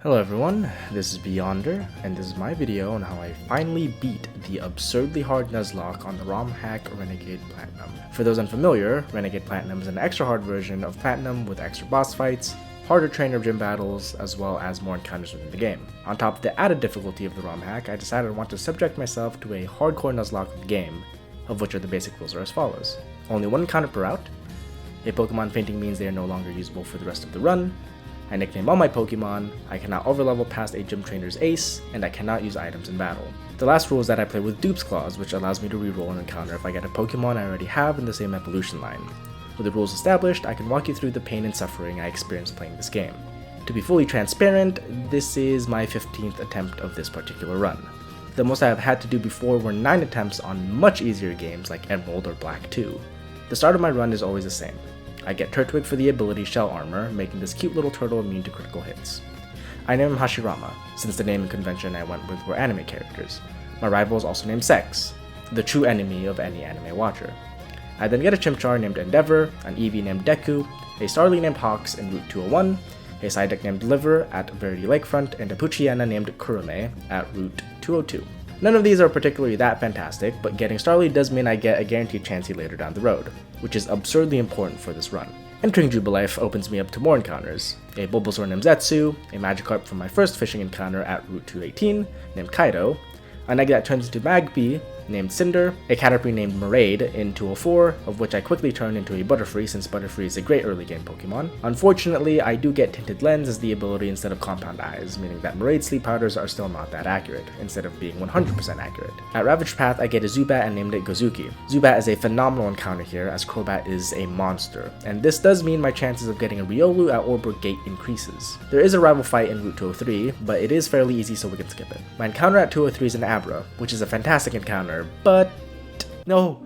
Hello everyone, this is Beyonder, and this is my video on how I finally beat the absurdly hard Nuzlocke on the Romhack Renegade Platinum. For those unfamiliar, Renegade Platinum is an extra hard version of Platinum with extra boss fights, harder trainer gym battles, as well as more encounters within the game. On top of the added difficulty of the Romhack, I decided I want to subject myself to a hardcore Nuzlocke of the game, of which are the basic rules are as follows. Only one encounter per route, a Pokemon fainting means they are no longer usable for the rest of the run, I nickname all my Pokemon, I cannot overlevel past a gym trainer's ace, and I cannot use items in battle. The last rule is that I play with dupes clause, which allows me to reroll an encounter if I get a Pokemon I already have in the same evolution line. With the rules established, I can walk you through the pain and suffering I experienced playing this game. To be fully transparent, this is my 15th attempt of this particular run. The most I have had to do before were 9 attempts on much easier games like Emerald or Black 2. The start of my run is always the same. I get Turtwig for the ability Shell Armor, making this cute little turtle immune to critical hits. I name him Hashirama, since the naming convention I went with were anime characters. My rival is also named Sex, the true enemy of any anime watcher. I then get a Chimchar named Endeavor, an Eevee named Deku, a Starly named Hawks in Route 201, a Psyduck named Liver at Verity Lakefront, and a Poochyena named Kurume at Route 202. None of these are particularly that fantastic, but getting Starly does mean I get a guaranteed chansey later down the road, which is absurdly important for this run. Entering Jubilife opens me up to more encounters, a Bulbasaur named Zetsu, a Magikarp from my first fishing encounter at Route 218 named Kaido, an egg that turns into Magpie named Cinder, a Caterpie named Maraid in 204, of which I quickly turn into a Butterfree since Butterfree is a great early game Pokemon. Unfortunately, I do get Tinted Lens as the ability instead of Compound Eyes, meaning that Maraid sleep powders are still not that accurate, instead of being 100% accurate. At Ravaged Path, I get a Zubat and named it Gozuki. Zubat is a phenomenal encounter here, as Crobat is a monster, and this does mean my chances of getting a Riolu at Oreburgh Gate increases. There is a rival fight in Route 203, but it is fairly easy so we can skip it. My encounter at 203 is an Abra, which is a fantastic encounter, but no!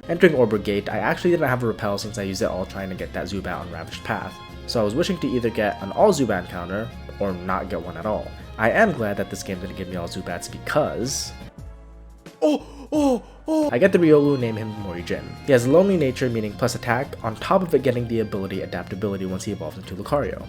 Entering Oreburgh Gate, I actually didn't have a repel since I used it all trying to get that Zubat on Ravaged Path, so I was wishing to either get an all Zubat encounter, or not get one at all. I am glad that this game didn't give me all Zubats because I get the Riolu, name him Morijin. He has a lonely nature, meaning plus attack, on top of it getting the ability Adaptability once he evolves into Lucario.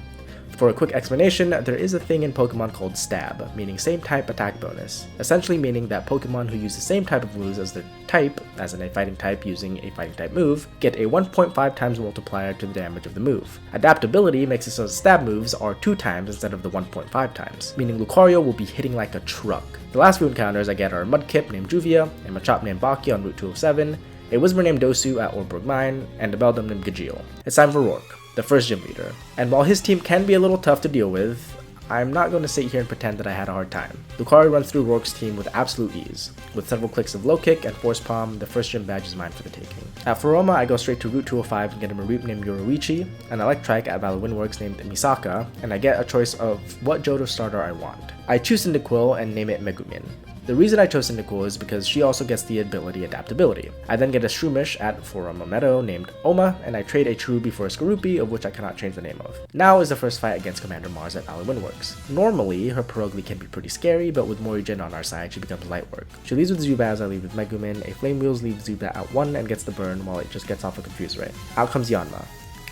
For a quick explanation, there is a thing in Pokemon called Stab, meaning same type attack bonus, essentially meaning that Pokemon who use the same type of moves as their type, as in a fighting type using a fighting type move, get a 1.5 times multiplier to the damage of the move. Adaptability makes it so stab moves are 2 times instead of the 1.5 times, meaning Lucario will be hitting like a truck. The last few encounters I get are a Mudkip named Juvia, a Machop named Baki on Route 207, a Whisper named Dosu at Oreburgh Mine, and a Beldum named Gajeel. It's time for Rourke, the first gym leader, and while his team can be a little tough to deal with, I'm not going to sit here and pretend that I had a hard time. Lucario runs through Rourke's team with absolute ease. With several clicks of low kick and force palm, the first gym badge is mine for the taking. At Foroma, I go straight to Route 205 and get a Mareep named Yoruichi, an Electrike at Valorwin Works named Misaka, and I get a choice of what Johto starter I want. I choose Cyndaquil and name it Megumin. The reason I chose Cyndaquil is because she also gets the ability Adaptability. I then get a Shroomish at Foroma Meadow named Oma, and I trade a Cherubi for a Skorupi, of which I cannot change the name of. Now is the first fight against Commander Mars at Valorwin Works. Normally, her Pierogi can be pretty scary, but with Morijin on our side, she becomes light work. She leaves with Zubat as I leave with Megumin, a Flame Wheels leaves Zubat at 1 and gets the burn while it just gets off a Confuse Ray. Out comes Yanma.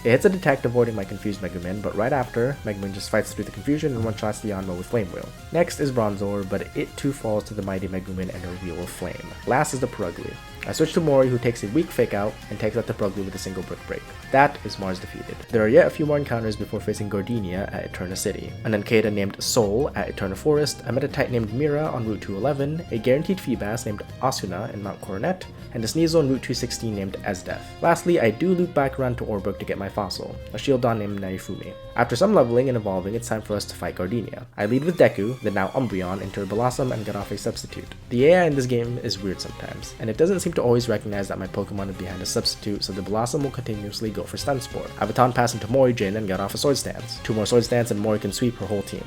It hits a Detect, avoiding my confused Megumin, but right after, Megumin just fights through the confusion and one-shots the Yanma with Flame Wheel. Next is Bronzor, but it too falls to the mighty Megumin and a Wheel of Flame. Last is the Pierogi. I switch to Mori, who takes a weak Fake Out and takes out the Pierogi with a single Brick Break. That is Mars defeated. There are yet a few more encounters before facing Gardenia at Eterna City, an Uncada named Soul at Eterna Forest, a Meditite named Mira on Route 211, a guaranteed Feebas named Asuna in Mount Coronet, and a Sneasel on Route 216 named Esdeath. Lastly, I do loop back around to Oreburgh to get my fossil, a Shieldon named Naifumi. After some leveling and evolving, it's time for us to fight Gardenia. I lead with Deku, the now Umbreon, into Blossom and get off a substitute. The AI in this game is weird sometimes, and it doesn't seem to always recognize that my Pokemon is behind a substitute, so the Blossom will continuously go for Stun Spore. I Baton pass into Morijin and get off a Sword Stance. 2 more Sword Stance and Mori can sweep her whole team.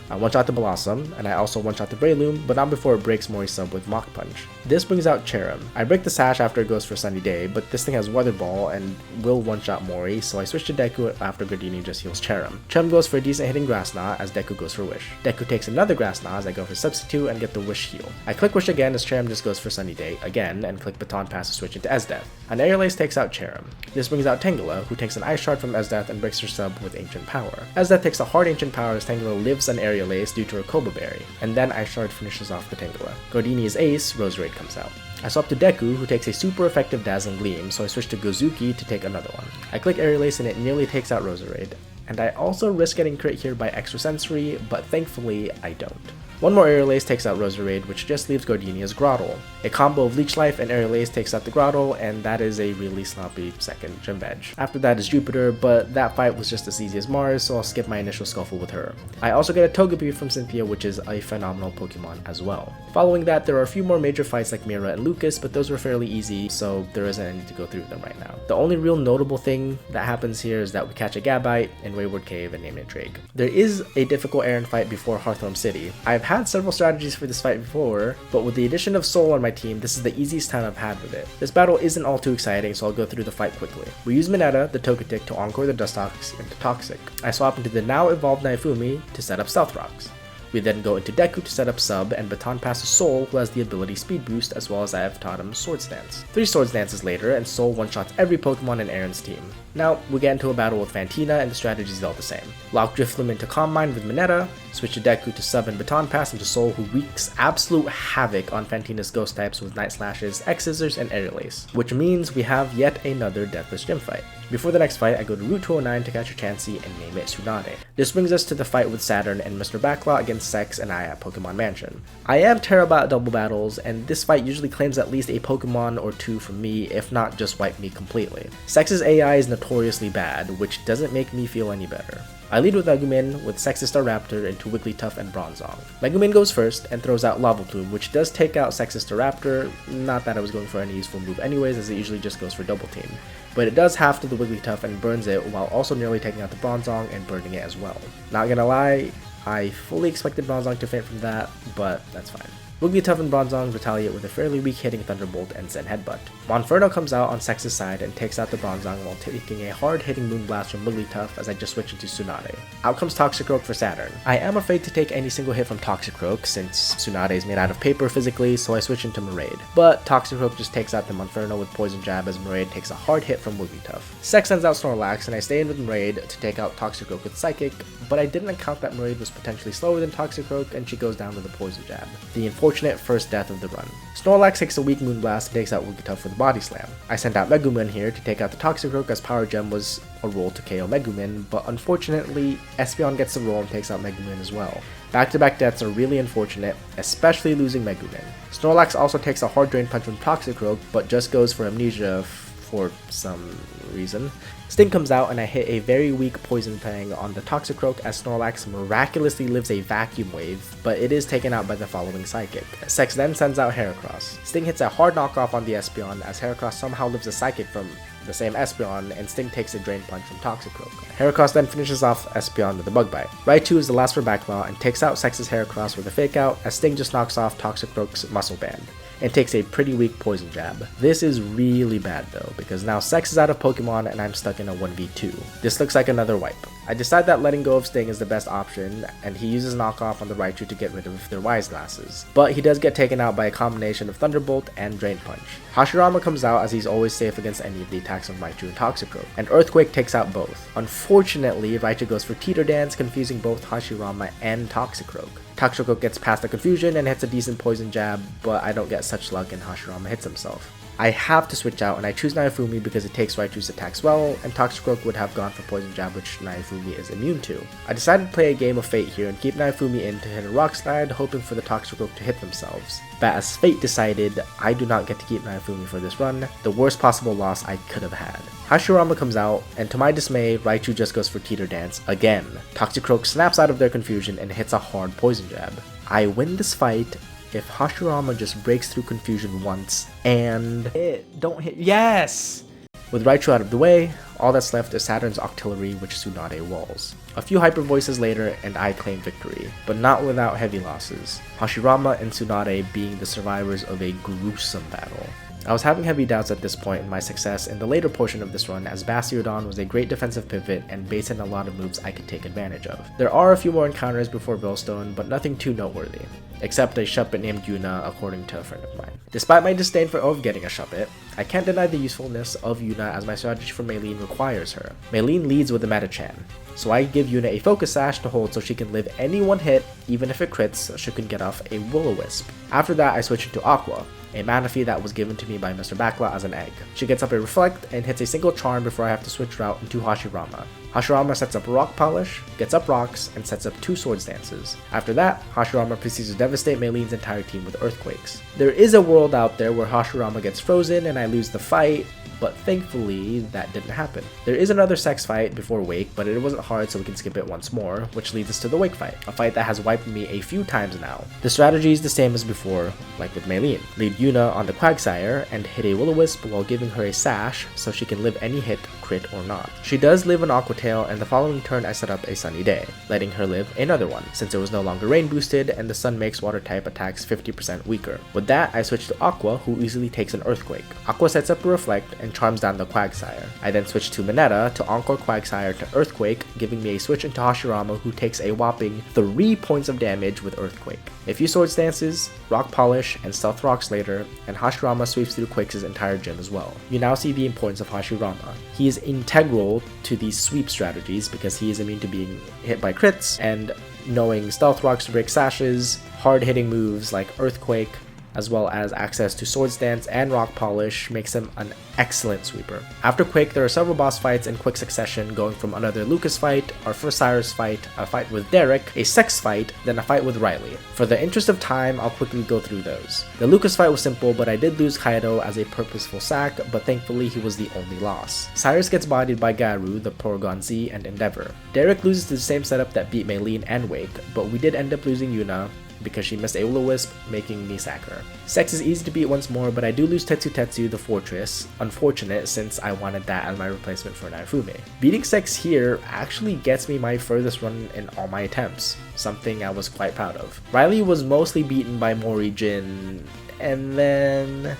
I one-shot the Blossom, and I also one-shot the Breloom, but not before it breaks Mori's sub with Mach Punch. This brings out Cherrim. I break the Sash after it goes for Sunny Day, but this thing has Weather Ball and will one-shot Mori, so I switch to Deku after Gardini just heals Cherrim. Cherrim goes for a decent hitting Grass Knot as Deku goes for Wish. Deku takes another Grass Knot as I go for Substitute and get the Wish heal. I click Wish again as Cherrim just goes for Sunny Day again, and click Baton Pass to switch into Esdeath. An Aerial Ace takes out Cherrim. This brings out Tangela, who takes an Ice Shard from Esdeath and breaks her sub with Ancient Power. Esdeath takes a hard Ancient Power as Tangela lives an Aerial Ace due to her Koba Berry, and then Ice Shard finishes off the Tangela. Gardini's Ace, Roserade comes out. I swap to Deku, who takes a super effective Dazzling Gleam, so I switch to Gozuki to take another one. I click Aerial Ace and it nearly takes out Roserade, and I also risk getting crit here by Extrasensory, but thankfully I don't. One more Aerial Ace takes out Roserade, which just leaves Gardini as Grotle. A combo of Leech Life and Aerial Ace takes out the Grotle, and that is a really sloppy second Gym Badge. After that is Jupiter, but that fight was just as easy as Mars, so I'll skip my initial scuffle with her. I also get a Togepi from Cynthia, which is a phenomenal Pokemon as well. Following that, there are a few more major fights like Mira and Lucas, but those were fairly easy, so there isn't any to go through them right now. The only real notable thing that happens here is that we catch a Gabite in Wayward Cave and name it Drake. There is a difficult Aaron fight before Hearthome City. I've had several strategies for this fight before, but with the addition of Soul on my team, this is the easiest time I've had with it. This battle isn't all too exciting, so I'll go through the fight quickly. We use Mineta, the Togetic, to encore the Dustox into Toxic. I swap into the now evolved Naifumi to set up Stealth Rocks. We then go into Deku to set up Sub and Baton Pass to Soul, who has the ability Speed Boost, as well as I have taught him Swords Dance. 3 Swords Dances later, and Soul one-shots every Pokemon in Aaron's team. Now, we get into a battle with Fantina, and the strategy is all the same. Lock Drifloon into Calm Mind with Mineta, switch to Deku to Sub and Baton Pass into Soul, who wreaks absolute havoc on Fantina's Ghost types with Night Slashes, X-Scissors, and Aerial Ace, which means we have yet another Deathless Gym fight. Before the next fight, I go to Route 209 to catch a Chansey and name it Tsunade. This brings us to the fight with Saturn and Mr. Backlot against Sex and I at Pokemon Mansion. I am terrible at double battles, and this fight usually claims at least a Pokemon or two from me, if not just wipe me completely. Sex's AI is notoriously bad, which doesn't make me feel any better. I lead with Megumin with Sex's Staraptor into Wigglytuff and Bronzong. Megumin goes first and throws out Lava Plume, which does take out Sex's Staraptor, not that I was going for any useful move anyways, as it usually just goes for Double Team. But it does half to the Wigglytuff and burns it, while also nearly taking out the Bronzong and burning it as well. Not gonna lie, I fully expected Bronzong to faint from that, but that's fine. Wigglytuff and Bronzong retaliate with a fairly weak hitting Thunderbolt and Zen Headbutt. Monferno comes out on Sex's side and takes out the Bronzong while taking a hard hitting Moonblast from Wigglytuff as I just switch into Tsunade. Out comes Toxicroak for Saturn. I am afraid to take any single hit from Toxicroak since Tsunade is made out of paper physically, so I switch into Maraid. But Toxicroak just takes out the Monferno with Poison Jab as Maraid takes a hard hit from Wigglytuff. Sex sends out Snorlax and I stay in with Maraid to take out Toxicroak with Psychic, but I didn't account that Maraid was potentially slower than Toxicroak and she goes down with a Poison Jab. The unfortunate first death of the run. Snorlax takes a weak Moonblast and takes out Wigglytuff with Body Slam. I sent out Megumin here to take out the Toxicroak as Power Gem was a roll to KO Megumin, but unfortunately, Espeon gets the roll and takes out Megumin as well. Back-to-back deaths are really unfortunate, especially losing Megumin. Snorlax also takes a hard Drain Punch from Toxicroak, but just goes for Amnesia for some reason. Sting comes out and I hit a very weak Poison Fang on the Toxicroak as Snorlax miraculously lives a Vacuum Wave, but it is taken out by the following Psychic. Sex then sends out Heracross. Sting hits a hard knockoff on the Espeon as Heracross somehow lives a Psychic from the same Espeon, and Sting takes a Drain Punch from Toxicroak. Heracross then finishes off Espeon with a Bug Bite. Raichu is the last for Backlaw and takes out Sex's Heracross with a Fake Out as Sting just knocks off Toxicroak's Muscle Band and takes a pretty weak Poison Jab. This is really bad though, because now Sex is out of Pokemon and I'm stuck in a 1v2. This looks like another wipe. I decide that letting go of Sting is the best option, and he uses knockoff on the Raichu to get rid of their Wise Glasses. But he does get taken out by a combination of Thunderbolt and Drain Punch. Hashirama comes out as he's always safe against any of the attacks of Raichu and Toxicroak, and Earthquake takes out both. Unfortunately, Raichu goes for Teeter Dance, confusing both Hashirama and Toxicroak. Toxicroak gets past the confusion and hits a decent Poison Jab, but I don't get such luck and Hashirama hits himself. I have to switch out and I choose Naifumi because it takes Raichu's attacks well, and Toxicroak would have gone for Poison Jab, which Naifumi is immune to. I decided to play a game of Fate here and keep Naifumi in to hit a Rock Slide, hoping for the Toxicroak to hit themselves. But as Fate decided, I do not get to keep Naifumi for this run, the worst possible loss I could have had. Hashirama comes out, and to my dismay, Raichu just goes for Teeter Dance again. Toxicroak snaps out of their confusion and hits a hard Poison Jab. I win this fight if Hashirama just breaks through confusion once and it don't hit. Yes! With Raichu out of the way, all that's left is Saturn's Octillery, which Tsunade walls. A few hyper voices later and I claim victory, but not without heavy losses, Hashirama and Tsunade being the survivors of a gruesome battle. I was having heavy doubts at this point in my success in the later portion of this run, as Bastiodon was a great defensive pivot and based in a lot of moves I could take advantage of. There are a few more encounters before Billstone, but nothing too noteworthy, except a Shuppet named Yuna, according to a friend of mine. Despite my disdain for getting a Shuppet, I can't deny the usefulness of Yuna as my strategy for Maylene requires her. Maylene leads with a Metachan, so I give Yuna a Focus Sash to hold so she can live any one hit, even if it crits, so she can get off a Will-O-Wisp. After that, I switch into Aqua, a Manaphy that was given to me by Mr. Backlaw as an egg. She gets up a Reflect and hits a single charm before I have to switch route into Hashirama. Hashirama sets up Rock Polish, gets up rocks, and sets up 2 Swords Dances. After that, Hashirama proceeds to devastate Maylene's entire team with Earthquakes. There is a world out there where Hashirama gets frozen and I lose the fight, but thankfully that didn't happen. There is another sex fight before Wake, but it wasn't hard so we can skip it once more, which leads us to the Wake fight, a fight that has wiped me a few times now. The strategy is the same as before, like with Maylene. Lead Yuna on the Quagsire and hit a Will-O-Wisp while giving her a Sash so she can live any hit, crit or not. She does live an Aqua Tail, and the following turn I set up a Sunny Day, letting her live another one, since it was no longer rain boosted and the sun makes water type attacks 50% weaker. With that, I switch to Aqua, who easily takes an Earthquake. Aqua sets up a Reflect and charms down the Quagsire. I then switch to Mineta to Encore Quagsire to Earthquake, giving me a switch into Hashirama, who takes a whopping 3 points of damage with Earthquake. A few Swords Dances, Rock Polish, and Stealth Rocks later, and Hashirama sweeps through Quakes' entire gym as well. You now see the importance of Hashirama. He is integral to these sweep strategies because he is immune to being hit by crits, and knowing Stealth Rocks to break sashes, hard-hitting moves like Earthquake, as well as access to Swords Dance and Rock Polish makes him an excellent sweeper. After Quake, there are several boss fights in quick succession, going from another Lucas fight, our first Cyrus fight, a fight with Derek, a sex fight, then a fight with Riley. For the interest of time, I'll quickly go through those. The Lucas fight was simple, but I did lose Kaido as a purposeful sack, but thankfully he was the only loss. Cyrus gets bodied by Garu, the Porygon Z, and Endeavor. Derek loses to the same setup that beat Maylene and Wake, but we did end up losing Yuna, because she missed a Will-O-Wisp, making me sack her. Sex is easy to beat once more, but I do lose Tetsu Tetsu, the Fortress. Unfortunate, since I wanted that as my replacement for Naifumi. Beating Sex here actually gets me my furthest run in all my attempts, something I was quite proud of. Riley was mostly beaten by Mori Jin, and then...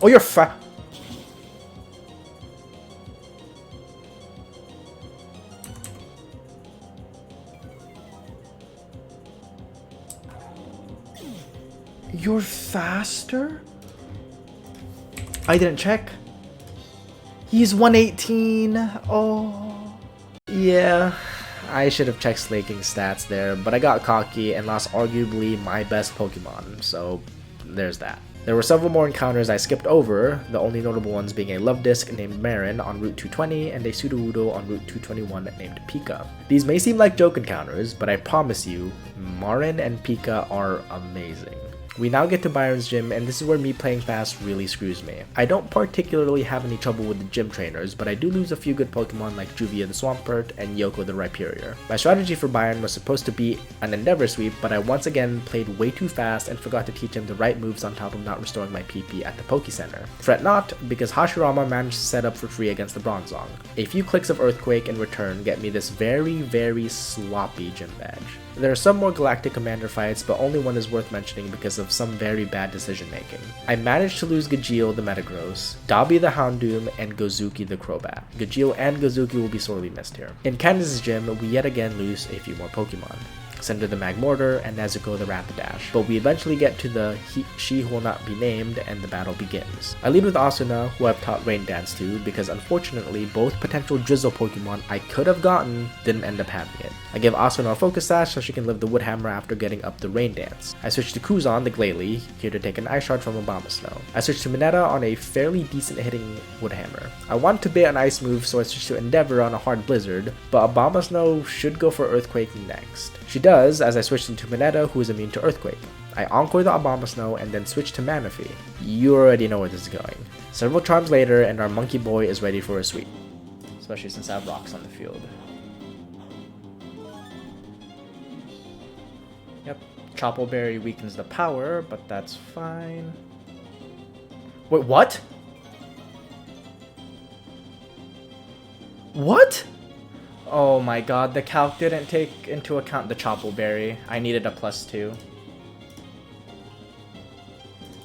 Oh, you're You're faster? I didn't check. He's 118. Oh. Yeah, I should have checked Slaking's stats there, but I got cocky and lost arguably my best Pokemon, so there's that. There were several more encounters I skipped over, the only notable ones being a Love Disc named Marin on Route 220 and a Sudowoodo on Route 221 named Pika. These may seem like joke encounters, but I promise you, Marin and Pika are amazing. We now get to Byron's gym, and this is where me playing fast really screws me. I don't particularly have any trouble with the gym trainers, but I do lose a few good Pokemon like Juvia the Swampert and Yoko the Rhyperior. My strategy for Byron was supposed to be an Endeavor Sweep, but I once again played way too fast and forgot to teach him the right moves on top of not restoring my PP at the Poke Center. Fret not, because Hashirama managed to set up for free against the Bronzong. A few clicks of Earthquake in return get me this very sloppy gym badge. There are some more Galactic Commander fights, but only one is worth mentioning because of some very bad decision making. I managed to lose Gajeel the Metagross, Dobby the Houndoom, and Gozuki the Crobat. Gajeel and Gozuki will be sorely missed here. In Candice's gym, we yet again lose a few more Pokemon. Cinder the Magmortar, and Nezuko the Rapidash, but we eventually get to the She Who Will Not Be Named, and the battle begins. I lead with Asuna, who I've taught Rain Dance to, because unfortunately both potential Drizzle Pokemon I could have gotten didn't end up having it. I give Asuna a Focus Sash so she can live the Wood Hammer after getting up the Rain Dance. I switch to Kuzan the Glalie, here to take an Ice Shard from Abomasnow. I switch to Mineta on a fairly decent hitting Wood Hammer. I want to bait an Ice move, so I switch to Endeavor on a hard Blizzard, but Abomasnow should go for Earthquake next. She does, as I switched into Mineta, who is immune to Earthquake. I Encore the Abomasnow and then switch to Manaphy. You already know where this is going. Several charms later, and our Monkey Boy is ready for a sweep. Especially since I have rocks on the field. Yep, Choppleberry weakens the power, but that's fine. Wait, what? What? Oh my god, the calc didn't take into account the Choppleberry. Berry. I needed a +2.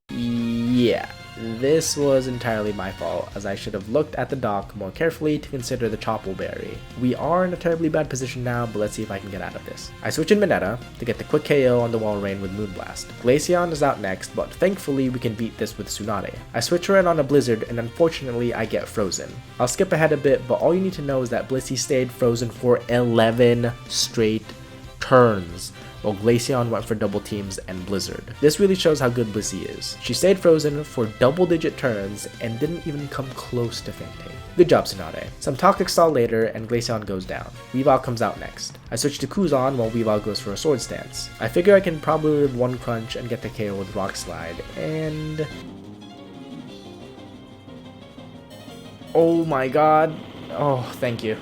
Yeah, this was entirely my fault, as I should have looked at the dock more carefully to consider the Choppleberry. We are in a terribly bad position now, but let's see if I can get out of this. I switch in Mineta to get the quick KO on the Walrein with Moonblast. Glaceon is out next, but thankfully we can beat this with Tsunade. I switch her in on a Blizzard, and unfortunately I get frozen. I'll skip ahead a bit, but all you need to know is that Blissey stayed frozen for 11 straight turns, while Glaceon went for double teams and Blizzard. This really shows how good Blissey is. She stayed frozen for double-digit turns and didn't even come close to fainting. Good job, Tsunade. Some Toxic Stall later, and Glaceon goes down. Weavile comes out next. I switch to Kuzan while Weavile goes for a Sword Stance. I figure I can probably live one crunch and get the KO with Rock Slide, and... oh my god. Oh, thank you.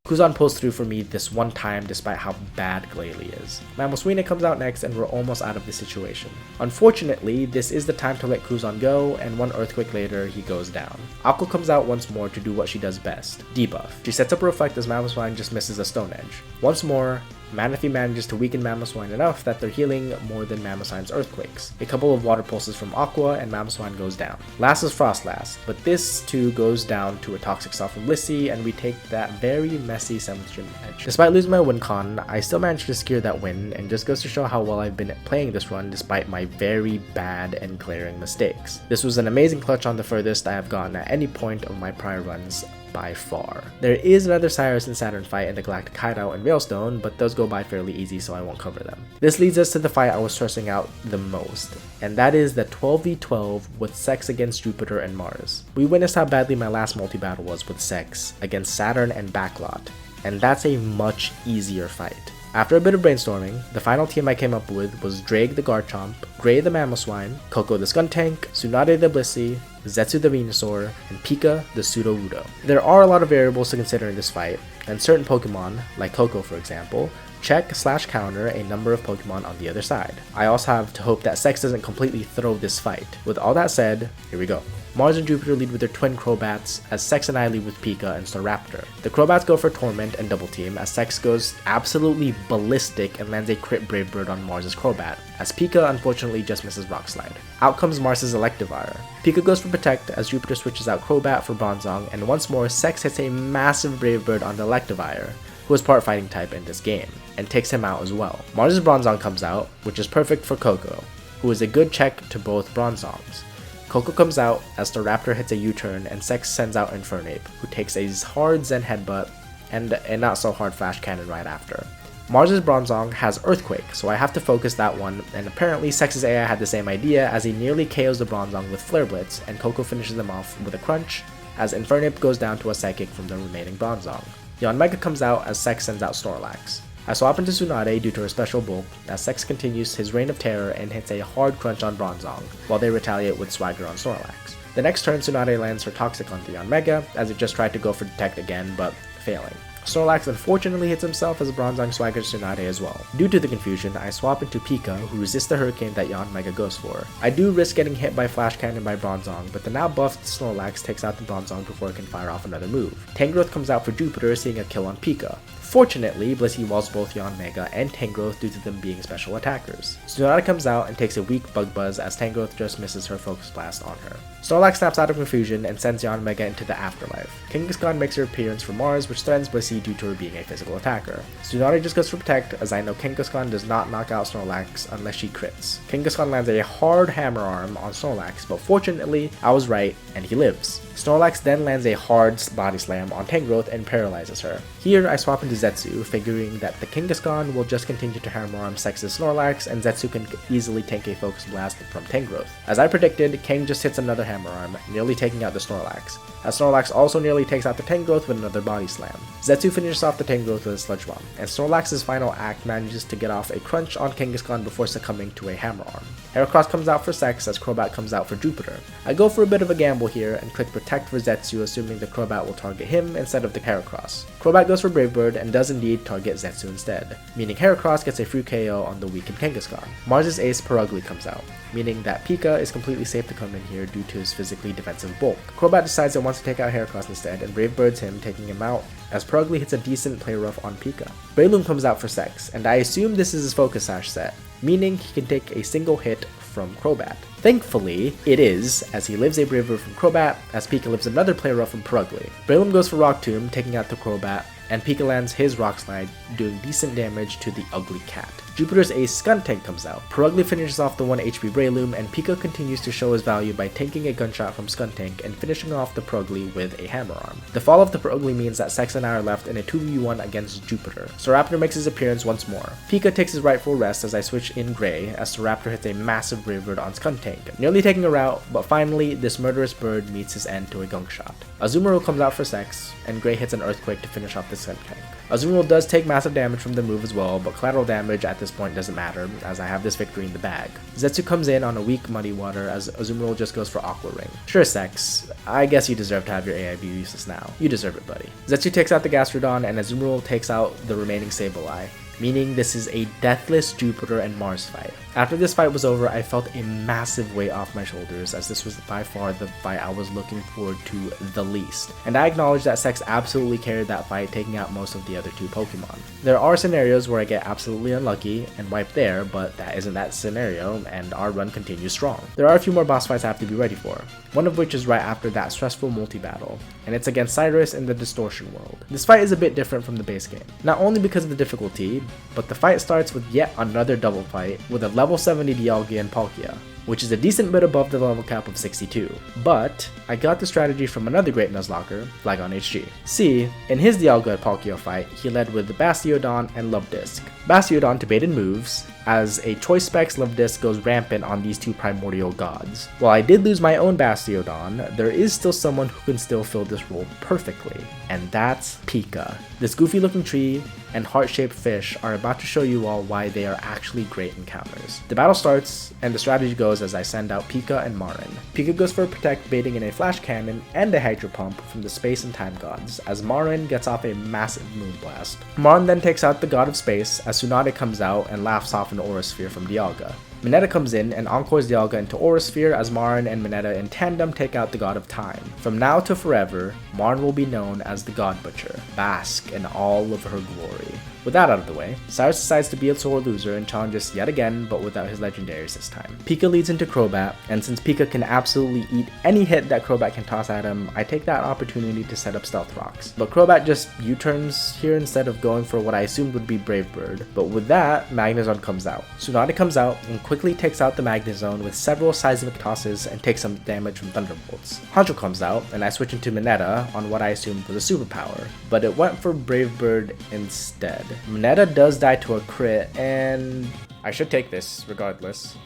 Kuzan pulls through for me this one time despite how bad Glalie is. Mamoswine comes out next and we're almost out of the situation. Unfortunately, this is the time to let Kuzan go, and one Earthquake later, he goes down. Aqua comes out once more to do what she does best, debuff. She sets up a Reflect as Mamoswine just misses a Stone Edge. Once more, Manaphy manages to weaken Mamoswine enough that they're healing more than Mamoswine's Earthquakes. A couple of Water Pulses from Aqua and Mamoswine goes down. Last is Frostlass, but this too goes down to a Toxic Stall from Blissey, and we take that very messy 7th Gym edge. Despite losing my win con, I still managed to secure that win, and just goes to show how well I've been playing this run despite my very bad and glaring mistakes. This was an amazing clutch on the furthest I have gotten at any point of my prior runs, by far. There is another Cyrus and Saturn fight in the Galactic Hideout and Veilstone, but those go by fairly easy, so I won't cover them. This leads us to the fight I was stressing out the most, and that is the 12v12 with Sex against Jupiter and Mars. We witnessed how badly my last multi-battle was with Sex against Saturn and Backlot, and that's a much easier fight. After a bit of brainstorming, the final team I came up with was Drake the Garchomp, Gray the Mamoswine, Coco the Skuntank, Tsunade the Blissey, Zetsu the Venusaur, and Pika the Sudowoodo. There are a lot of variables to consider in this fight, and certain Pokemon, like Coco for example, check/counter a number of Pokemon on the other side. I also have to hope that Sex doesn't completely throw this fight. With all that said, here we go. Mars and Jupiter lead with their twin Crobats, as Sex and I lead with Pika and Staraptor. The Crobats go for Torment and Double Team, as Sex goes absolutely ballistic and lands a crit Brave Bird on Mars' Crobat, as Pika unfortunately just misses Rock Slide. Out comes Mars' Electivire. Pika goes for Protect, as Jupiter switches out Crobat for Bronzong, and once more Sex hits a massive Brave Bird on the Electivire, who is part Fighting type in this game, and takes him out as well. Mars' Bronzong comes out, which is perfect for Coco, who is a good check to both Bronzongs. Coco comes out as the Raptor hits a U-turn, and Sex sends out Infernape, who takes a hard Zen Headbutt and a not so hard Flash Cannon right after. Mars' Bronzong has Earthquake, so I have to focus that one, and apparently Sex's AI had the same idea, as he nearly KOs the Bronzong with Flare Blitz, and Coco finishes them off with a Crunch, as Infernape goes down to a Psychic from the remaining Bronzong. Yanmega comes out as Sex sends out Snorlax. I swap into Tsunade due to her special bulk, as Sex continues his reign of terror and hits a hard crunch on Bronzong, while they retaliate with Swagger on Snorlax. The next turn, Tsunade lands her Toxic onto Yanmega, as it just tried to go for Detect again, but failing. Snorlax unfortunately hits himself as Bronzong swaggers Tsunade as well. Due to the confusion, I swap into Pika, who resists the Hurricane that Yanmega goes for. I do risk getting hit by Flash Cannon by Bronzong, but the now buffed Snorlax takes out the Bronzong before it can fire off another move. Tangrowth comes out for Jupiter, seeing a kill on Pika. Fortunately, Blissey walls both Yanmega and Tangrowth due to them being special attackers. Tsunade comes out and takes a weak Bug Buzz as Tangrowth just misses her Focus Blast on her. Snorlax snaps out of confusion and sends Yanmega into the afterlife. Kangaskhan makes her appearance for Mars, which threatens Blissey due to her being a physical attacker. Tsunade just goes for Protect, as I know Kangaskhan does not knock out Snorlax unless she crits. Kangaskhan lands a hard Hammer Arm on Snorlax, but fortunately, I was right and he lives. Snorlax then lands a hard Body Slam on Tangrowth and paralyzes her. Here, I swap into Zetsu, figuring that the Kangaskhan will just continue to Hammer Arm Sex's Snorlax, and Zetsu can easily tank a Focus Blast from Tangrowth. As I predicted, Kang just hits another Hammer Arm, nearly taking out the Snorlax, as Snorlax also nearly takes out the Tangrowth with another Body Slam. Zetsu finishes off the Tangrowth with a Sludge Bomb, and Snorlax's final act manages to get off a Crunch on Kangaskhan before succumbing to a Hammer Arm. Heracross comes out for Sex as Crobat comes out for Jupiter. I go for a bit of a gamble here and click Protect protect for Zetsu, assuming the Crobat will target him instead of the Heracross. Crobat goes for Brave Bird and does indeed target Zetsu instead, meaning Heracross gets a free KO on the weakened Kangaskhan. Mars' ace Purugly comes out, meaning that Pika is completely safe to come in here due to his physically defensive bulk. Crobat decides it wants to take out Heracross instead and Brave Birds him, taking him out as Purugly hits a decent play rough on Pika. Breloom comes out for Sex, and I assume this is his Focus Sash set, meaning he can take a single hit from Crobat. Thankfully, it is, as he lives a Brave Bird from Crobat, as Pika lives another play rough from Purugly. Breloom goes for Rock Tomb, taking out the Crobat, and Pika lands his Rock Slide, doing decent damage to the ugly cat. Jupiter's ace Skuntank comes out. Purugly finishes off the 1 HP Breloom, and Pika continues to show his value by tanking a gunshot from Skuntank and finishing off the Purugly with a Hammer Arm. The fall of the Purugly means that Sex and I are left in a 2v1 against Jupiter. Staraptor makes his appearance once more. Pika takes his rightful rest as I switch in Gray, as Staraptor hits a massive Brave Bird on Skuntank, nearly taking her out, but finally this murderous bird meets his end to a gunk shot. Azumarill comes out for Sex, and Gray hits an Earthquake to finish off the Skuntank. Azumarill does take massive damage from the move as well, but collateral damage at this point doesn't matter, as I have this victory in the bag. Zetsu comes in on a weak Muddy Water as Azumarill just goes for Aqua Ring. Sure, Sex, I guess you deserve to have your AI be useless now. You deserve it, buddy. Zetsu takes out the Gastrodon, and Azumarill takes out the remaining Sableye, meaning this is a deathless Jupiter and Mars fight. After this fight was over, I felt a massive weight off my shoulders, as this was by far the fight I was looking forward to the least. And I acknowledge that Sex absolutely carried that fight, taking out most of the other two Pokemon. There are scenarios where I get absolutely unlucky and wipe there, but that isn't that scenario, and our run continues strong. There are a few more boss fights I have to be ready for, one of which is right after that stressful multi-battle, and it's against Cyrus in the Distortion World. This fight is a bit different from the base game, not only because of the difficulty, but the fight starts with yet another double fight with a level 70 Dialga and Palkia, which is a decent bit above the level cap of 62. But I got the strategy from another great Nuzlocker, Flygon HG. See, in his Dialga and Palkia fight, he led with the Bastiodon and Love Disc. Bastiodon debated moves, as a Choice Specs Love Disc goes rampant on these two primordial gods. While I did lose my own Bastiodon, there is still someone who can still fill this role perfectly, and that's Pika. This goofy looking tree and heart-shaped fish are about to show you all why they are actually great encounters. The battle starts, and the strategy goes as I send out Pika and Marin. Pika goes for a Protect, baiting in a Flash Cannon and a Hydro Pump from the Space and Time Gods, as Marin gets off a massive Moonblast. Marin then takes out the God of Space, as Tsunade comes out and laughs off an Aura Sphere from Dialga. Mineta comes in and encores Dialga into Aura Sphere as Marin and Mineta in tandem take out the God of Time. From now to forever, Marin will be known as the God Butcher, bask in all of her glory. With that out of the way, Cyrus decides to be a sore loser and challenges yet again, but without his legendaries this time. Pika leads into Crobat, and since Pika can absolutely eat any hit that Crobat can toss at him, I take that opportunity to set up Stealth Rocks. But Crobat just U-turns here instead of going for what I assumed would be Brave Bird. But with that, Magnezone comes out. Tsunade comes out and quickly takes out the Magnezone with several seismic tosses and takes some damage from Thunderbolts. Honcho comes out, and I switch into Mineta on what I assumed was a superpower, but it went for Brave Bird instead. Mineta does die to a crit, and I should take this regardless.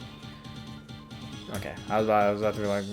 Okay, I was about to be like,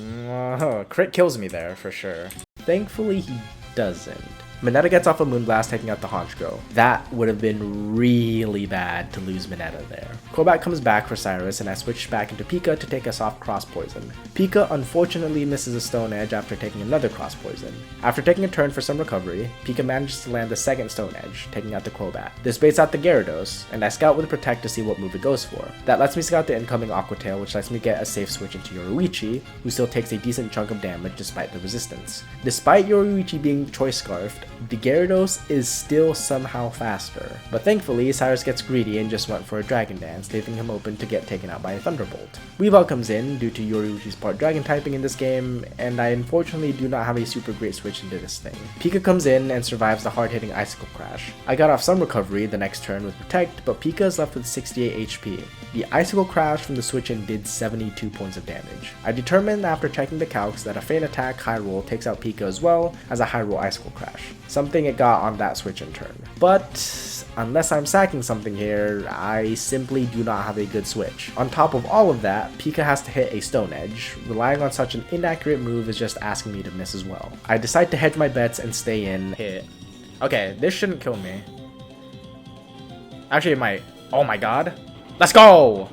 oh, crit kills me there for sure. Thankfully, he doesn't. Mineta gets off a Moonblast, taking out the Honchkrow. That would have been really bad to lose Mineta there. Crobat comes back for Cyrus, and I switch back into Pika to take us off Cross Poison. Pika unfortunately misses a Stone Edge after taking another Cross Poison. After taking a turn for some recovery, Pika manages to land the second Stone Edge, taking out the Crobat. This baits out the Gyarados, and I scout with Protect to see what move it goes for. That lets me scout the incoming Aqua Tail, which lets me get a safe switch into Yoruichi, who still takes a decent chunk of damage despite the resistance. Despite Yoruichi being Choice Scarfed, the Gyarados is still somehow faster. But thankfully, Cyrus gets greedy and just went for a Dragon Dance, leaving him open to get taken out by a Thunderbolt. Weavile comes in due to Yoruichi's part Dragon typing in this game, and I unfortunately do not have a super great switch into this thing. Pika comes in and survives the hard-hitting Icicle Crash. I got off some recovery the next turn with Protect, but Pika is left with 68 HP. The Icicle Crash from the switch-in did 72 points of damage. I determined after checking the calcs that a Feint Attack High Roll takes out Pika as well as a High Roll Icicle Crash, something it got on that switch-in turn. But unless I'm sacking something here, I simply do not have a good switch. On top of all of that, Pika has to hit a Stone Edge. Relying on such an inaccurate move is just asking me to miss as well. I decide to hedge my bets and stay in. Hit. Okay, this shouldn't kill me. Actually, it might. Oh my god. Let's go!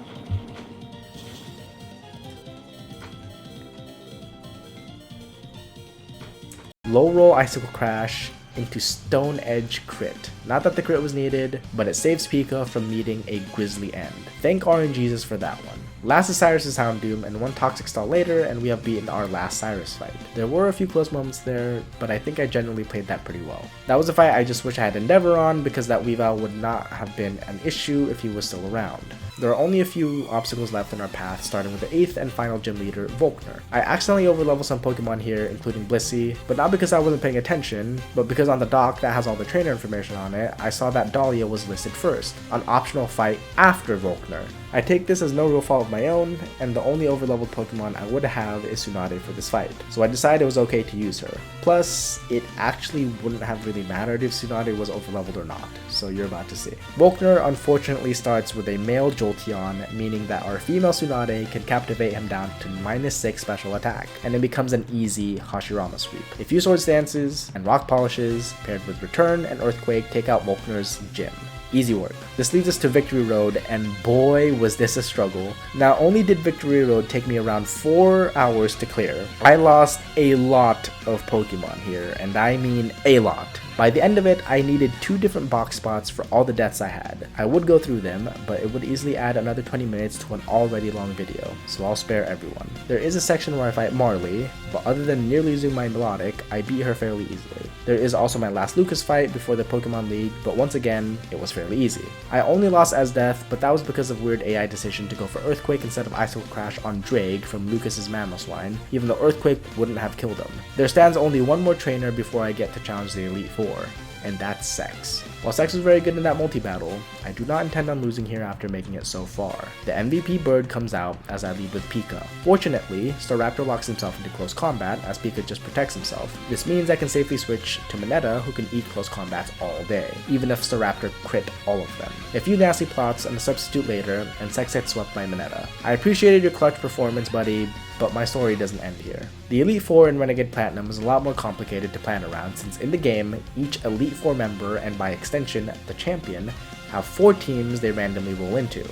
low roll Icicle Crash into Stone Edge crit. Not that the crit was needed, but it saves Pika from meeting a grisly end. Thank RNGesus for that one. Last is Cyrus's Houndoom, and one Toxic Stall later, and we have beaten our last Cyrus fight. There were a few close moments there, but I think I generally played that pretty well. That was a fight I just wish I had Endeavor on, because that Weavile would not have been an issue if he was still around. There are only a few obstacles left in our path, starting with the 8th and final gym leader, Volkner. I accidentally overleveled some Pokemon here, including Blissey, but not because I wasn't paying attention, but because on the dock that has all the trainer information on it, I saw that Dahlia was listed first, an optional fight after Volkner. I take this as no real fault of my own, and the only overleveled Pokemon I would have is Tsunade for this fight, so I decided it was okay to use her. Plus, it actually wouldn't have really mattered if Tsunade was overleveled or not, so you're about to see. Volkner unfortunately starts with a male Jolteon, meaning that our female Tsunade can captivate him down to -6 special attack, and it becomes an easy Hashirama sweep. A few Swords Dances and Rock Polishes, paired with Return and Earthquake, take out Volkner's gym. Easy work. This leads us to Victory Road, and boy was this a struggle. Not only did Victory Road take me around 4 hours to clear, I lost a lot of Pokemon here, and I mean a lot. By the end of it, I needed 2 different box spots for all the deaths I had. I would go through them, but it would easily add another 20 minutes to an already long video, so I'll spare everyone. There is a section where I fight Marley, but other than nearly losing my Melodic, I beat her fairly easily. There is also my last Lucas fight before the Pokemon League, but once again, it was fairly easy. I only lost Esdeath, but that was because of weird AI decision to go for Earthquake instead of Icicle Crash on Drake from Lucas's Mamoswine, even though Earthquake wouldn't have killed him. There stands only one more trainer before I get to challenge the Elite Four, and that's Sex. While Sex was very good in that multi-battle, I do not intend on losing here after making it so far. The MVP bird comes out as I lead with Pika. Fortunately, Staraptor locks himself into close combat as Pika just protects himself. This means I can safely switch to Mineta, who can eat close combats all day, even if Staraptor crit all of them. A few nasty plots and a substitute later, and Sex gets swept by Mineta. I appreciated your clutch performance, buddy, but my story doesn't end here. The Elite Four in Renegade Platinum is a lot more complicated to plan around, since in the game, each Elite Four member, and by extension, the champion, have 4 teams they randomly roll into,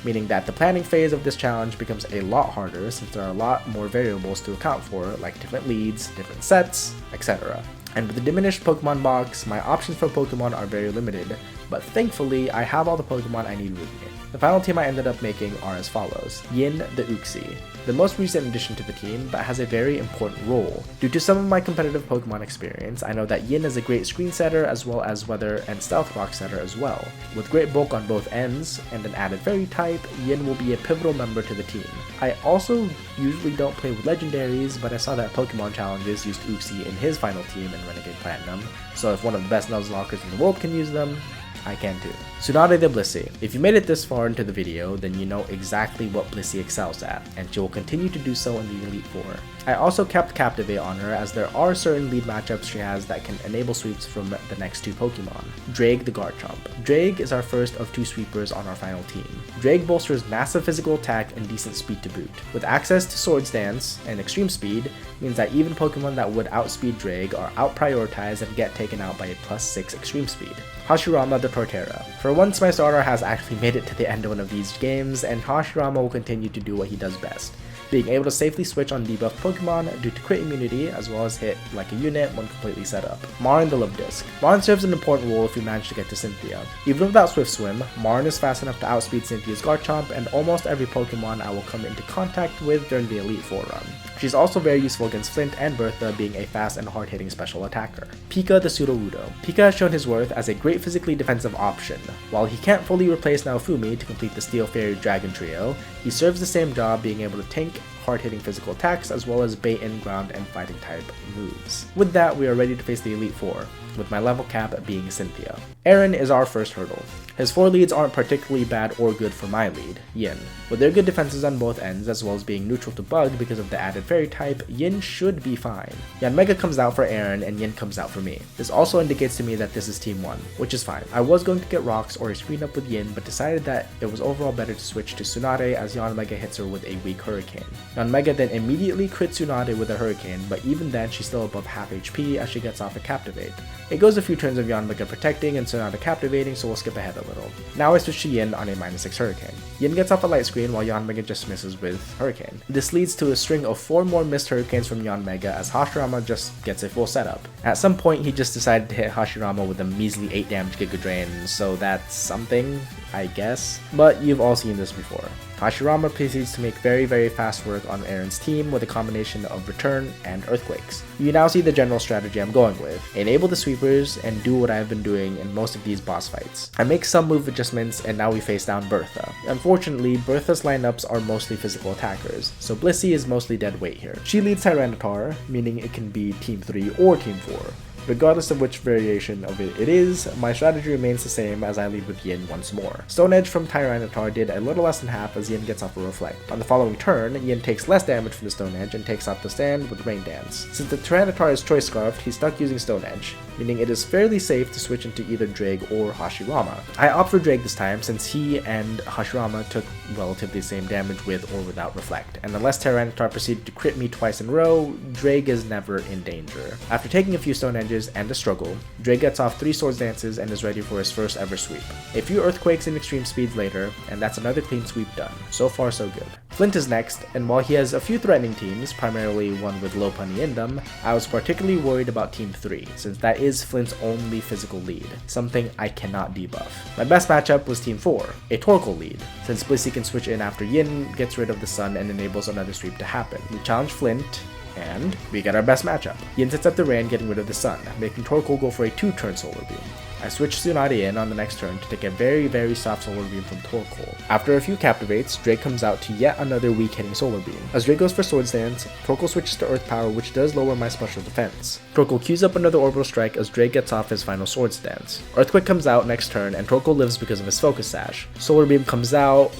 meaning that the planning phase of this challenge becomes a lot harder since there are a lot more variables to account for, like different leads, different sets, etc. And with the diminished Pokemon box, my options for Pokemon are very limited, but thankfully I have all the Pokemon I need with me. The final team I ended up making are as follows: Yin the Uxie, the most recent addition to the team, but has a very important role. Due to some of my competitive Pokemon experience, I know that Yin is a great screen setter as well as weather and stealth rock setter as well. With great bulk on both ends and an added fairy type, Yin will be a pivotal member to the team. I also usually don't play with legendaries, but I saw that Pokemon Challenges used Uxie in his final team in Renegade Platinum, so if one of the best Nuzlockers in the world can use them, I can too. Tsunade the Blissey. If you made it this far into the video, then you know exactly what Blissey excels at, and she will continue to do so in the Elite Four. I also kept Captivate on her, as there are certain lead matchups she has that can enable sweeps from the next 2 Pokemon. Drake the Garchomp. Drake is our first of 2 sweepers on our final team. Drake bolsters massive physical attack and decent speed to boot. With access to Swords Dance and extreme speed, means that even Pokemon that would outspeed Drake are out-prioritized and get taken out by a +6 extreme speed. Hashirama the Torterra. For once, my starter has actually made it to the end of one of these games, and Hashirama will continue to do what he does best, being able to safely switch on debuffed Pokemon due to crit immunity, as well as hit like a unit when completely set up. Marin the Love Disc. Marin serves an important role if you manage to get to Cynthia. Even without Swift Swim, Marin is fast enough to outspeed Cynthia's Garchomp and almost every Pokemon I will come into contact with during the Elite Four run. She's also very useful against Flint and Bertha, being a fast and hard-hitting special attacker. Pika the Sudowoodo. Pika has shown his worth as a great physically defensive option. While he can't fully replace Naofumi to complete the Steel Fairy Dragon trio, he serves the same job, being able to tank hard-hitting physical attacks as well as bait in ground and fighting type moves. With that, we are ready to face the Elite Four, with my level cap being Cynthia. Aaron is our first hurdle. His 4 leads aren't particularly bad or good for my lead, Yin. With their good defenses on both ends, as well as being neutral to Bug because of the added fairy type, Yin should be fine. Yanmega comes out for Aaron and Yin comes out for me. This also indicates to me that this is Team 1, which is fine. I was going to get Rocks or a screen up with Yin, but decided that it was overall better to switch to Tsunade, as Yanmega hits her with a weak Hurricane. Yanmega then immediately crits Tsunade with a Hurricane, but even then she's still above half HP as she gets off a Captivate. It goes a few turns of Yanmega protecting and Tsunade captivating, so we'll skip ahead a little. Now I switch to Yin on a -6 Hurricane. Yin gets off a light screen while Yanmega just misses with Hurricane. This leads to a string of 4 more missed Hurricanes from Yanmega as Hashirama just gets a full setup. At some point he just decided to hit Hashirama with a measly 8 damage Giga Drain, so that's something, I guess. But you've all seen this before. Hashirama proceeds to make very fast work on Aaron's team with a combination of Return and Earthquakes. You now see the general strategy I'm going with. Enable the sweepers and do what I've been doing in most of these boss fights. I make some move adjustments and now we face down Bertha. Unfortunately, Bertha's lineups are mostly physical attackers, so Blissey is mostly dead weight here. She leads Tyranitar, meaning it can be Team 3 or Team 4. Regardless of which variation of it is, my strategy remains the same as I lead with Yin once more. Stone Edge from Tyranitar did a little less than half as Yin gets off a Reflect. On the following turn, Yin takes less damage from the Stone Edge and takes out the stand with Rain Dance. Since the Tyranitar is Choice Scarfed, he's stuck using Stone Edge, meaning it is fairly safe to switch into either Drake or Hashirama. I opt for Drake this time since he and Hashirama took relatively the same damage with or without Reflect, and unless Tyranitar proceeded to crit me twice in a row, Drake is never in danger. After taking a few Stone Edges and a struggle, Drake gets off 3 Swords Dances and is ready for his first ever sweep. A few Earthquakes and Extreme Speeds later, and that's another clean sweep done. So far so good. Flint is next, and while he has a few threatening teams, primarily one with low punny in them, I was particularly worried about Team 3, since that is Flint's only physical lead, something I cannot debuff. My best matchup was Team 4, a Torkoal lead, since Blissey can switch in after Yin gets rid of the sun and enables another sweep to happen. We challenge Flint, and we get our best matchup. Yin sets up the rain, getting rid of the sun, making Torkoal go for a 2-turn Solar Beam. I switch Tsunade in on the next turn to take a very soft Solar Beam from Torkoal. After a few Captivates, Drake comes out to yet another weak hitting Solar Beam. As Drake goes for Swords Dance, Torkoal switches to Earth Power, which does lower my special defense. Torkoal queues up another Orbital Strike as Drake gets off his final Swords Dance. Earthquake comes out next turn and Torkoal lives because of his Focus Sash. Solar Beam comes out.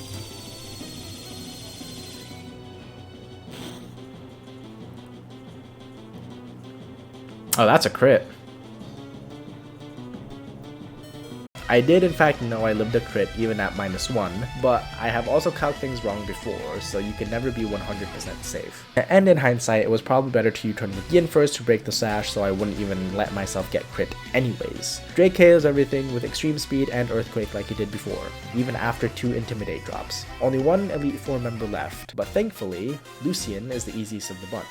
Oh, that's a crit. I did in fact know I lived a crit even at -1, but I have also calced things wrong before, so you can never be 100% safe. And in hindsight, it was probably better to U-turn with Yin first to break the sash so I wouldn't even let myself get crit anyways. Drake KOs everything with Extreme Speed and Earthquake like he did before, even after 2 Intimidate drops. Only 1 Elite 4 member left, but thankfully, Lucian is the easiest of the bunch.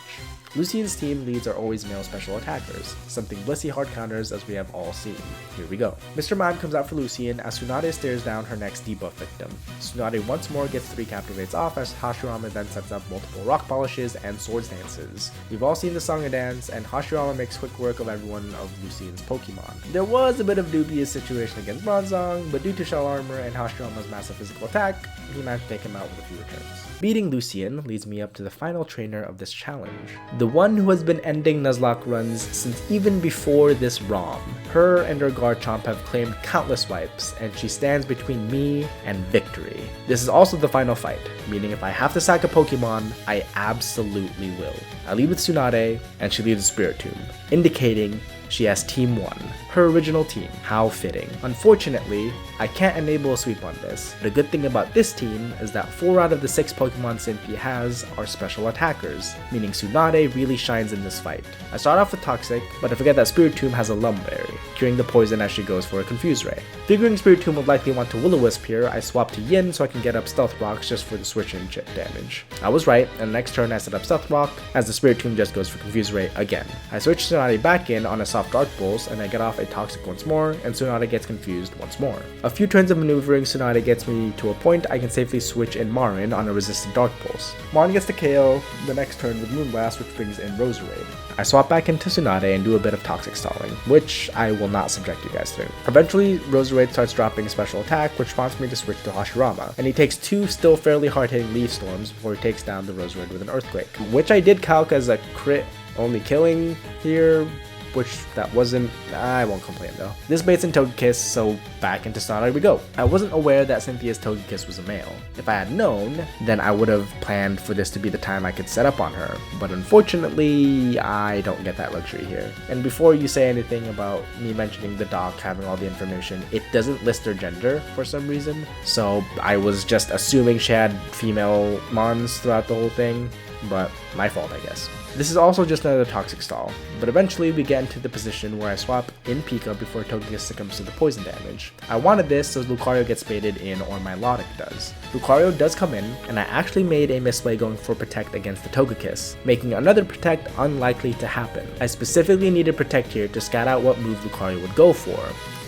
Lucian's team leads are always male special attackers, something Blissey hard counters as we have all seen. Here we go. Mr. Mime comes out for Lucian as Tsunade stares down her next debuff victim. Tsunade once more gets 3 Captivates off as Hashirama then sets up multiple Rock Polishes and Swords Dances. We've all seen the Song and Dance, and Hashirama makes quick work of everyone of Lucian's Pokemon. There was a bit of dubious situation against Bronzong, but due to Shell Armor and Hashirama's massive physical attack, he managed to take him out with a few returns. Beating Lucian leads me up to the final trainer of this challenge. The one who has been ending Nuzlocke runs since even before this ROM. Her and her Garchomp have claimed countless wipes, and she stands between me and victory. This is also the final fight, meaning if I have to sack a Pokemon, I absolutely will. I lead with Tsunade, and she leads with Spirit Tomb, indicating she has Team 1, her original team. How fitting. Unfortunately, I can't enable a sweep on this. The good thing about this team is that 4 out of the 6 Pokemon Cynthia has are special attackers, meaning Tsunade really shines in this fight. I start off with Toxic, but I forget that Spirit Tomb has a Lum Berry, curing the poison as she goes for a Confuse Ray. Figuring Spirit Tomb would likely want to Will-O-Wisp here, I swap to Yin so I can get up Stealth Rocks just for the switch in chip damage. I was right, and the next turn I set up Stealth Rock, as the Spirit Tomb just goes for Confuse Ray again. I switch Tsunade back in on a soft Dark Pulse, and I get off a Toxic once more, and Tsunade gets confused once more. A few turns of maneuvering Tsunade gets me to a point I can safely switch in Marin on a resistant Dark Pulse. Marin gets the KO the next turn with Moonblast, which brings in Roserade. I swap back into Tsunade and do a bit of Toxic stalling, which I will not subject you guys to. Eventually, Roserade starts dropping a special attack, which prompts me to switch to Hashirama, and he takes 2 still fairly hard-hitting Leaf Storms before he takes down the Roserade with an Earthquake, which I did calc as a crit only killing here, which that wasn't. I won't complain though. This baits in Togekiss, so back into Sinnoh we go. I wasn't aware that Cynthia's Togekiss was a male. If I had known, then I would have planned for this to be the time I could set up on her, but unfortunately, I don't get that luxury here. And before you say anything about me mentioning the doc having all the information, it doesn't list her gender for some reason, so I was just assuming she had female mons throughout the whole thing. but my fault, I guess. This is also just another toxic stall, but eventually we get into the position where I swap in Pika before Togekiss succumbs to the poison damage. I wanted this so Lucario gets baited in or my Melodic does. Lucario does come in, and I actually made a misplay going for Protect against the Togekiss, making another Protect unlikely to happen. I specifically needed Protect here to scout out what move Lucario would go for,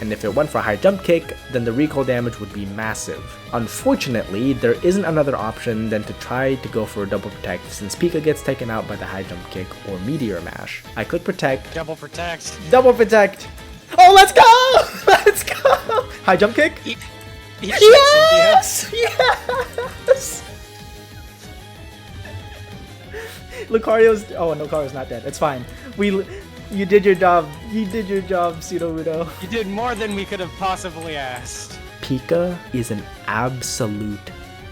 and if it went for a high jump kick, then the recoil damage would be massive. Unfortunately, there isn't another option than to try to go for a double protect since Pika gets taken out by the high jump kick or meteor mash. I click protect. Double protect. Double protect! Oh, let's go! Let's go! High jump kick? Yes! Yes! Lucario's... Oh, no, Lucario's not dead. It's fine. You did your job. You did your job, Sinnoh. You did more than we could have possibly asked. Pika is an absolute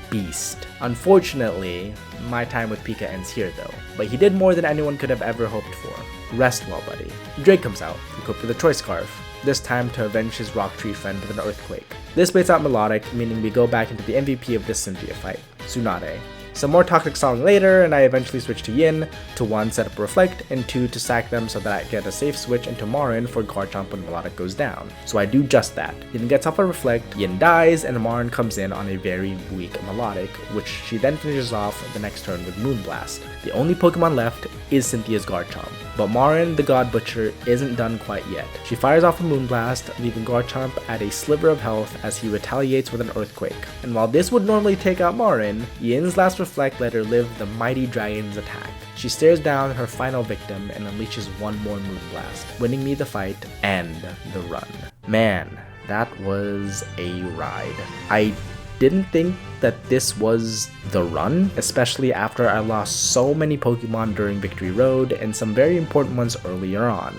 beast. Unfortunately, my time with Pika ends here though, but he did more than anyone could have ever hoped for. Rest well, buddy. Drake comes out, equipped with a Choice Scarf, this time to avenge his Rock Tree friend with an Earthquake. This baits out Melodic, meaning we go back into the MVP of this Cynthia fight, Tsunade. Some more toxic stalling later, and I eventually switch to Yin, to 1 set up a Reflect, and 2 to sack them so that I get a safe switch into Marin for Garchomp when Melodic goes down. So I do just that. Yin gets off a Reflect, Yin dies, and Marin comes in on a very weak Melodic, which she then finishes off the next turn with Moonblast. The only Pokemon left is Cynthia's Garchomp, but Marin, the God Butcher, isn't done quite yet. She fires off a Moonblast, leaving Garchomp at a sliver of health as he retaliates with an Earthquake. And while this would normally take out Marin, Yin's last Reflect let her live the mighty dragon's attack. She stares down her final victim and unleashes one more Moonblast, winning me the fight and the run. Man, that was a ride. I didn't think that this was the run, especially after I lost so many Pokemon during Victory Road and some very important ones earlier on.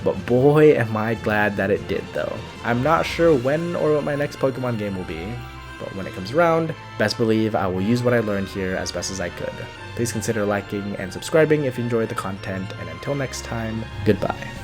But boy am I glad that it did though. I'm not sure when or what my next Pokemon game will be, but when it comes around, best believe I will use what I learned here as best as I could. Please consider liking and subscribing if you enjoyed the content, and until next time, goodbye.